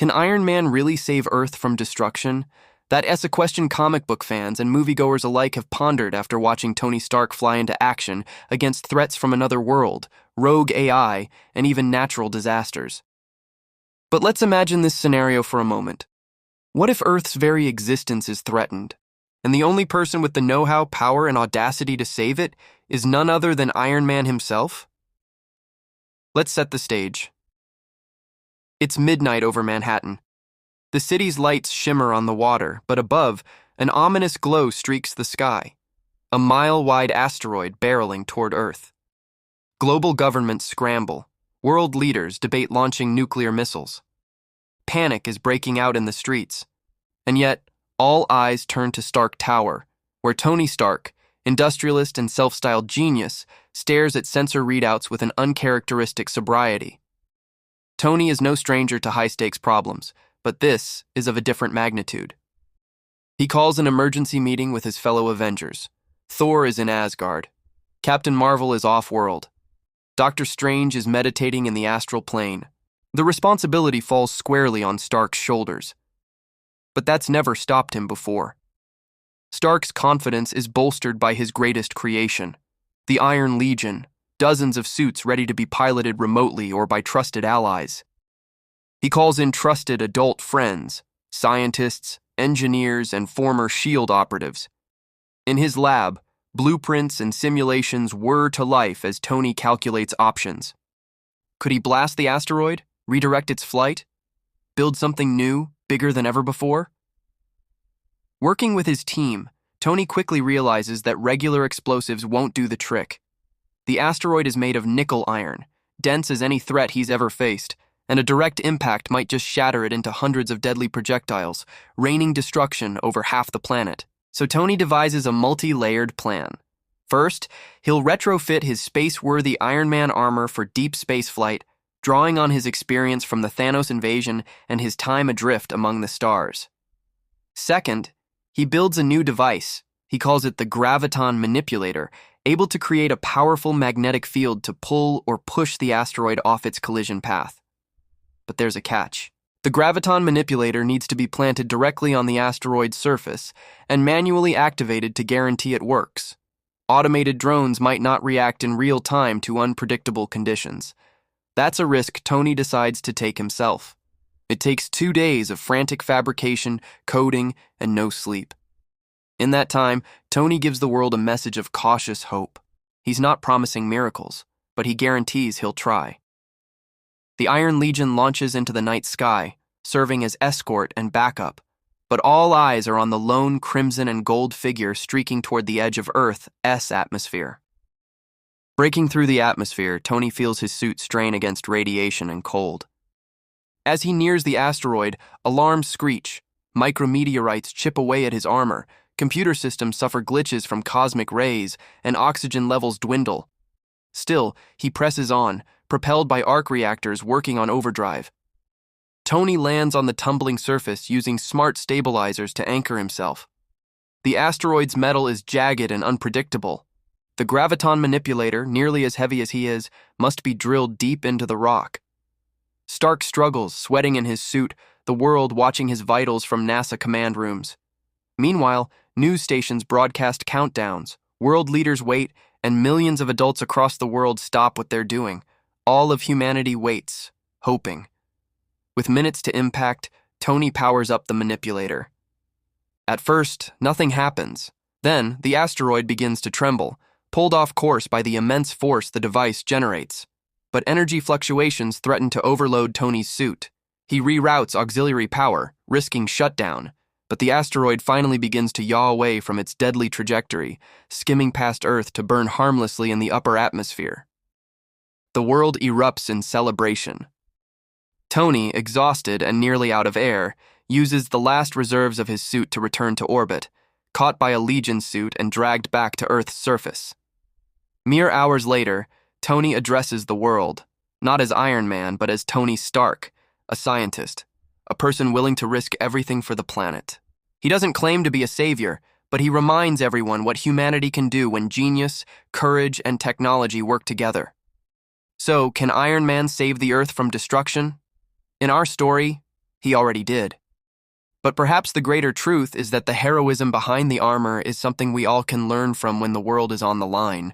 Can Iron Man really save Earth from destruction? That's a question comic book fans and moviegoers alike have pondered after watching Tony Stark fly into action against threats from another world, rogue AI, and even natural disasters. But let's imagine this scenario for a moment. What if Earth's very existence is threatened, and the only person with the know-how, power, and audacity to save it is none other than Iron Man himself? Let's set the stage. It's midnight over Manhattan. The city's lights shimmer on the water, but above, an ominous glow streaks the sky. A mile-wide asteroid barreling toward Earth. Global governments scramble. World leaders debate launching nuclear missiles. Panic is breaking out in the streets. And yet, all eyes turn to Stark Tower, where Tony Stark, industrialist and self-styled genius, stares at sensor readouts with an uncharacteristic sobriety. Tony is no stranger to high-stakes problems, but this is of a different magnitude. He calls an emergency meeting with his fellow Avengers. Thor is in Asgard. Captain Marvel is off-world. Doctor Strange is meditating in the astral plane. The responsibility falls squarely on Stark's shoulders. But that's never stopped him before. Stark's confidence is bolstered by his greatest creation, the Iron Legion, dozens of suits ready to be piloted remotely or by trusted allies. He calls in trusted adult friends, scientists, engineers, and former SHIELD operatives. In his lab, blueprints and simulations whir to life as Tony calculates options. Could he blast the asteroid, redirect its flight, build something new, bigger than ever before? Working with his team, Tony quickly realizes that regular explosives won't do the trick. The asteroid is made of nickel iron, dense as any threat he's ever faced, and a direct impact might just shatter it into hundreds of deadly projectiles, raining destruction over half the planet. So Tony devises a multi-layered plan. First, he'll retrofit his space-worthy Iron Man armor for deep space flight, drawing on his experience from the Thanos invasion and his time adrift among the stars. Second, he builds a new device. He calls it the graviton manipulator, able to create a powerful magnetic field to pull or push the asteroid off its collision path. But there's a catch. The graviton manipulator needs to be planted directly on the asteroid's surface and manually activated to guarantee it works. Automated drones might not react in real time to unpredictable conditions. That's a risk Tony decides to take himself. It takes 2 days of frantic fabrication, coding, and no sleep. In that time, Tony gives the world a message of cautious hope. He's not promising miracles, but he guarantees he'll try. The Iron Legion launches into the night sky, serving as escort and backup, but all eyes are on the lone crimson and gold figure streaking toward the edge of Earth's atmosphere. Breaking through the atmosphere, Tony feels his suit strain against radiation and cold. As he nears the asteroid, alarms screech, micrometeorites chip away at his armor, computer systems suffer glitches from cosmic rays, and oxygen levels dwindle. Still, he presses on, propelled by arc reactors working on overdrive. Tony lands on the tumbling surface using smart stabilizers to anchor himself. The asteroid's metal is jagged and unpredictable. The graviton manipulator, nearly as heavy as he is, must be drilled deep into the rock. Stark struggles, sweating in his suit, the world watching his vitals from NASA command rooms. Meanwhile, news stations broadcast countdowns, world leaders wait, and millions of adults across the world stop what they're doing. All of humanity waits, hoping. With minutes to impact, Tony powers up the manipulator. At first, nothing happens. Then, the asteroid begins to tremble, pulled off course by the immense force the device generates. But energy fluctuations threaten to overload Tony's suit. He reroutes auxiliary power, risking shutdown, but the asteroid finally begins to yaw away from its deadly trajectory, skimming past Earth to burn harmlessly in the upper atmosphere. The world erupts in celebration. Tony, exhausted and nearly out of air, uses the last reserves of his suit to return to orbit, caught by a Legion suit and dragged back to Earth's surface. Mere hours later, Tony addresses the world, not as Iron Man, but as Tony Stark, a scientist, a person willing to risk everything for the planet. He doesn't claim to be a savior, but he reminds everyone what humanity can do when genius, courage, and technology work together. So, can Iron Man save the Earth from destruction? In our story, He already did. But perhaps the greater truth is that the heroism behind the armor is something we all can learn from when the world is on the line.